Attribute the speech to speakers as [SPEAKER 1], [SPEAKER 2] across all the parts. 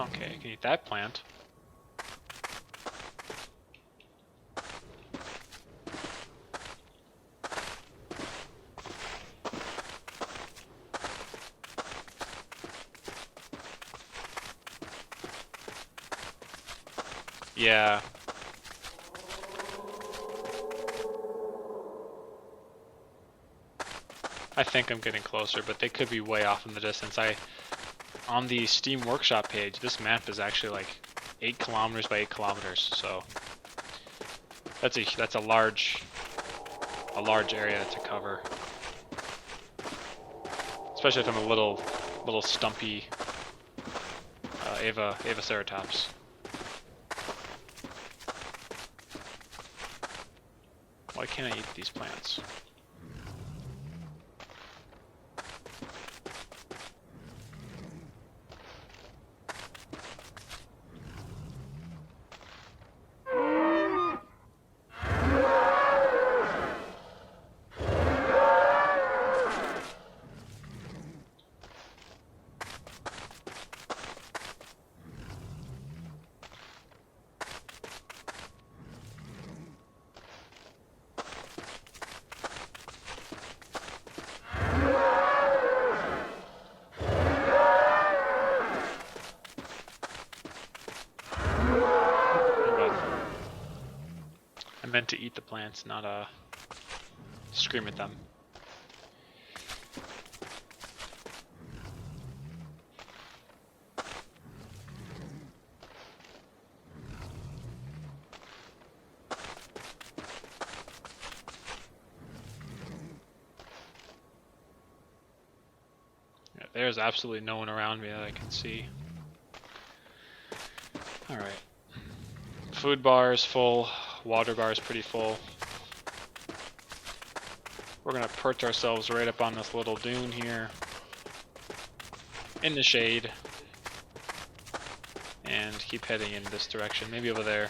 [SPEAKER 1] Okay, I can eat that plant. Yeah. I think I'm getting closer, but they could be way off in the distance. On the Steam Workshop page, this map is actually like 8 kilometers by 8 kilometers, so that's a large area to cover. Especially if I'm a little stumpy Avaceratops. Why can't I eat these plants? I meant to eat the plants, not scream at them. Yeah, there's absolutely no one around me that I can see. Alright. Food bar is full, water bar is pretty full. We're gonna perch ourselves right up on this little dune here, in the shade, and keep heading in this direction, maybe over there.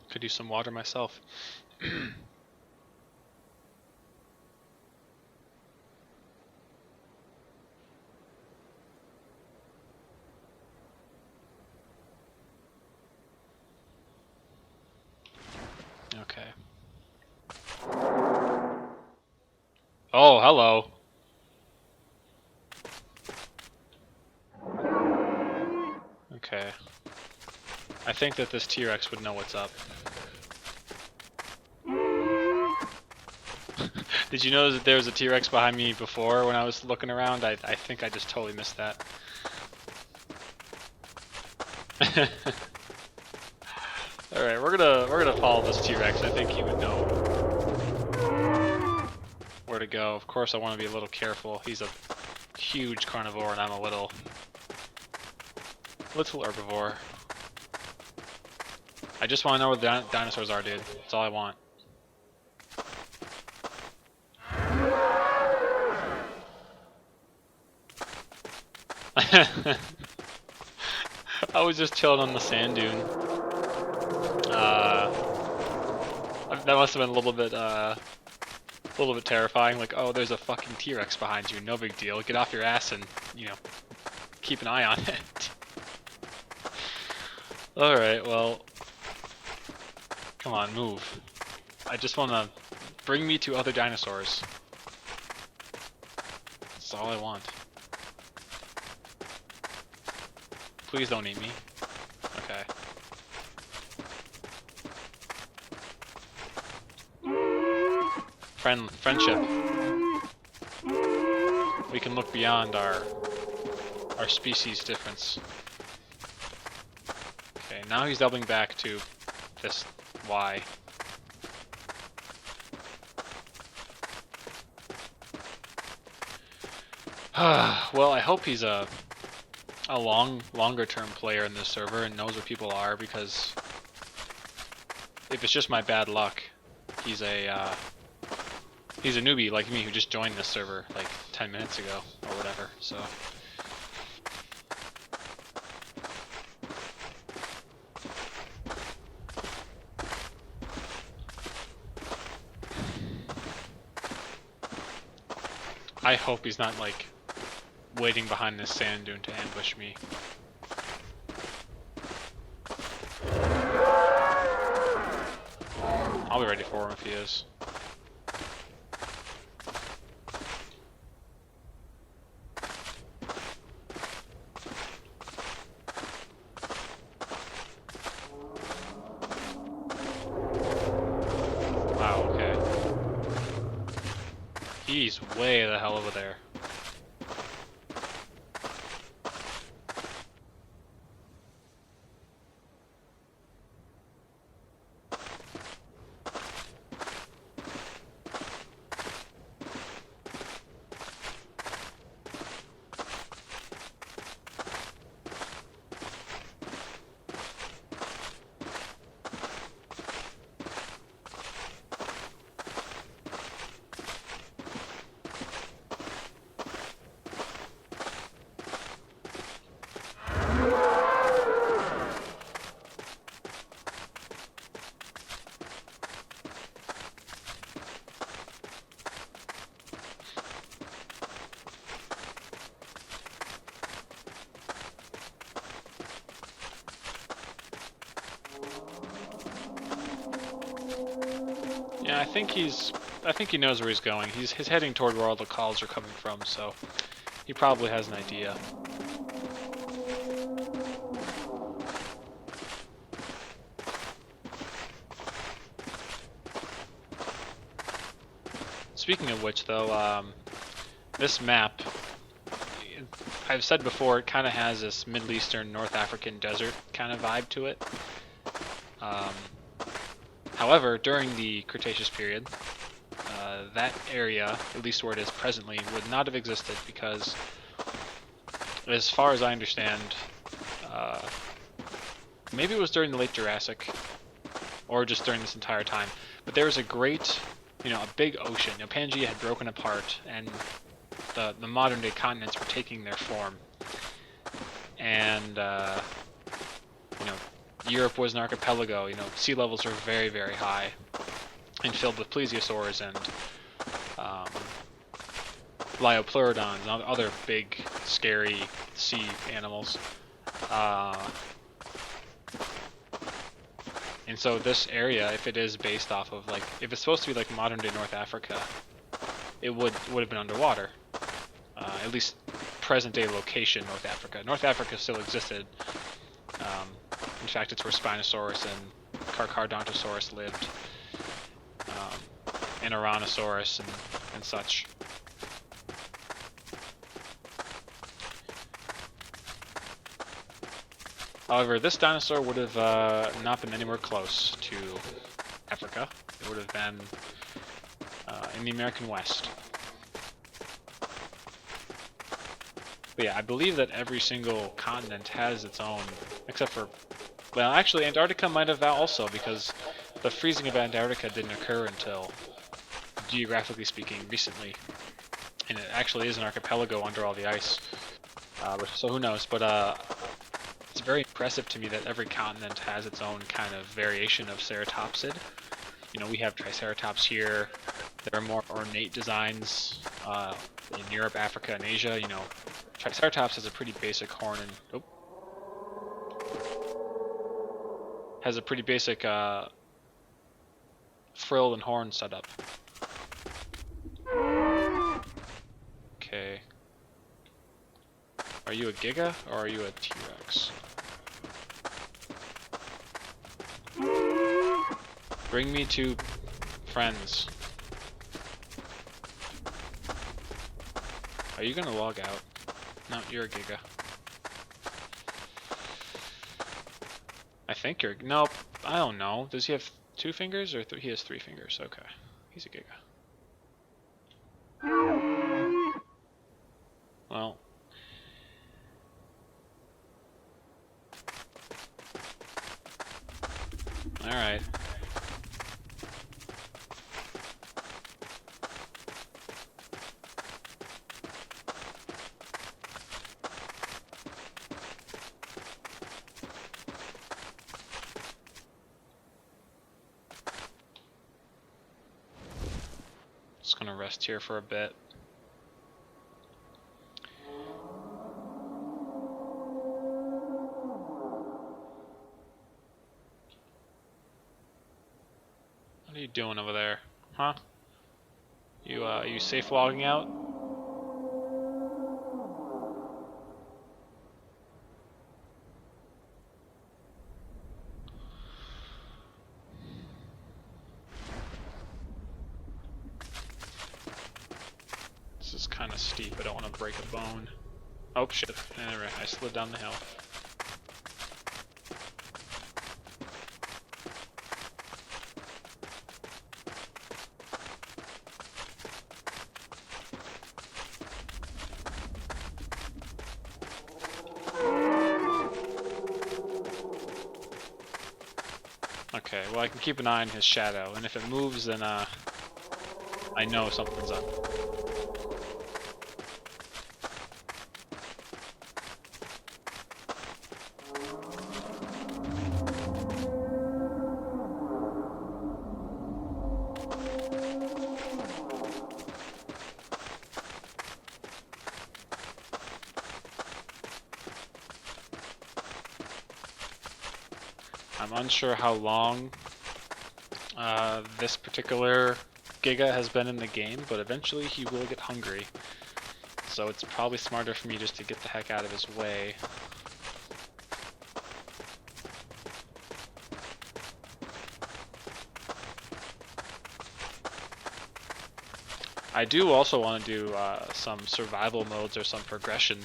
[SPEAKER 1] Could use some water myself. Okay. Oh, hello. Okay. I think that this T-Rex would know what's up. Did you know that there was a T-Rex behind me before when I was looking around? I think I just totally missed that. Alright, we're gonna follow this T-Rex. I think he would know where to go. Of course I wanna be a little careful. He's a huge carnivore and I'm a little herbivore. I just wanna know where the dinosaurs are, dude. That's all I want. I was just chilling on the sand dune. That must have been a little bit terrifying. Like, oh, there's a fucking T-Rex behind you. No big deal. Get off your ass and, you know, keep an eye on it. All right, well, come on, move. I just want to bring me to other dinosaurs. That's all I want. Please don't eat me. Okay. Friendship. We can look beyond our species difference. Okay, now he's doubling back to this Y. Well, I hope he's a longer term player in this server and knows where people are, because if it's just my bad luck, he's a newbie like me who just joined this server like 10 minutes ago or whatever. So I hope he's not like waiting behind this sand dune to ambush me. I'll be ready for him if he is. Wow, okay. He's way the hell over there. Yeah, I think he knows where he's going. He's heading toward where all the calls are coming from, so he probably has an idea. Speaking of which, though, this map, I've said before, it kind of has this Middle Eastern, North African desert kind of vibe to it. However, during the Cretaceous period, that area, at least where it is presently, would not have existed because, as far as I understand, maybe it was during the late Jurassic, or just during this entire time, but there was a great, a big ocean. Pangea had broken apart, and the modern day continents were taking their form. And, Europe was an archipelago. Sea levels were very, very high and filled with plesiosaurs and liopleurodons and other big, scary sea animals. And so this area, if it is based off of, if it's supposed to be like modern day North Africa, it would have been underwater. At least present day location North Africa. North Africa still existed. In fact, it's where Spinosaurus and Carcharodontosaurus lived, and Ouranosaurus and such. However, this dinosaur would have not been anywhere close to Africa. It would have been in the American West. But yeah, I believe that every single continent has its own, except for, well, actually Antarctica might have also, because the freezing of Antarctica didn't occur until, geographically speaking, recently. And it actually is an archipelago under all the ice. So who knows, but it's very impressive to me that every continent has its own kind of variation of ceratopsid. We have Triceratops here. There are more ornate designs in Europe, Africa, and Asia. Triceratops has a pretty basic horn and has a pretty basic frill and horn setup. Okay. Are you a Giga or are you a T-Rex? Bring me to friends. Are you gonna log out? No, you're a Giga. I think you're... Nope, I don't know. Does he have 2 fingers or he has 3 fingers? Okay, he's a Giga. Alright. Just gonna rest here for a bit. What are you doing over there? Huh? You safe logging out? This is kind of steep. I don't want to break a bone. Oh shit. Alright, I slid down the hill. Okay, well I can keep an eye on his shadow, and if it moves then I know something's up. I'm unsure how long this particular Giga has been in the game, but eventually he will get hungry. So it's probably smarter for me just to get the heck out of his way. I do also want to do some survival modes or some progression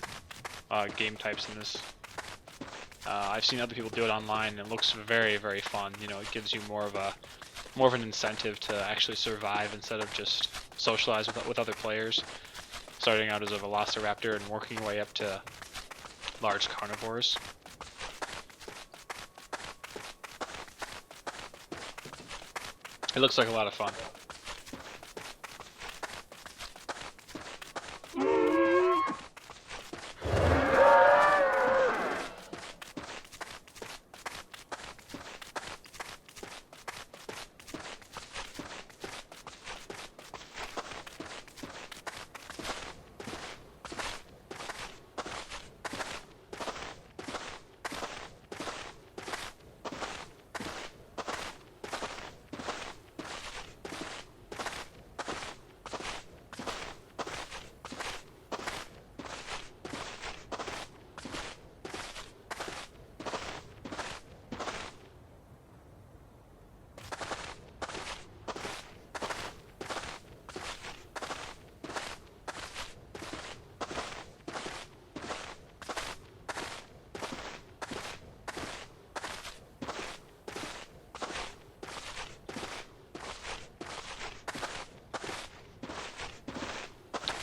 [SPEAKER 1] game types in this. I've seen other people do it online, and it looks very, very fun. You know, it gives you more of an incentive to actually survive instead of just socialize with other players. Starting out as a velociraptor and working your way up to large carnivores. It looks like a lot of fun.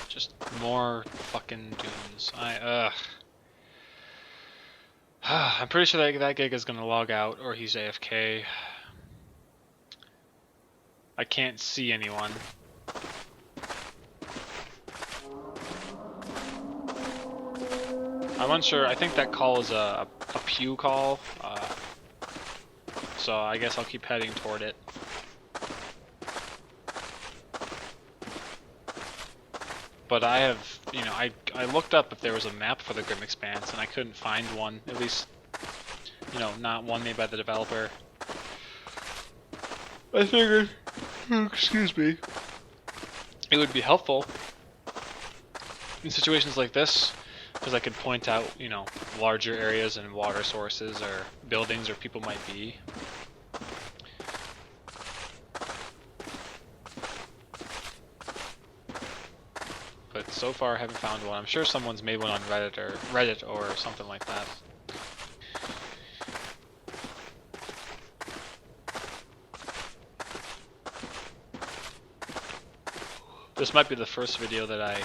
[SPEAKER 1] Just more fucking dunes. I'm pretty sure that gig is gonna log out or he's AFK. I can't see anyone. I'm unsure. I think that call is a pew call. So I guess I'll keep heading toward it. But I have, you know, I looked up if there was a map for the Grim Expanse, and I couldn't find one. At least, you know, not one made by the developer. I figured, excuse me, it would be helpful in situations like this, because I could point out, you know, larger areas and water sources or buildings or people might be. But so far I haven't found one. I'm sure someone's made one on Reddit or something like that. This might be the first video that I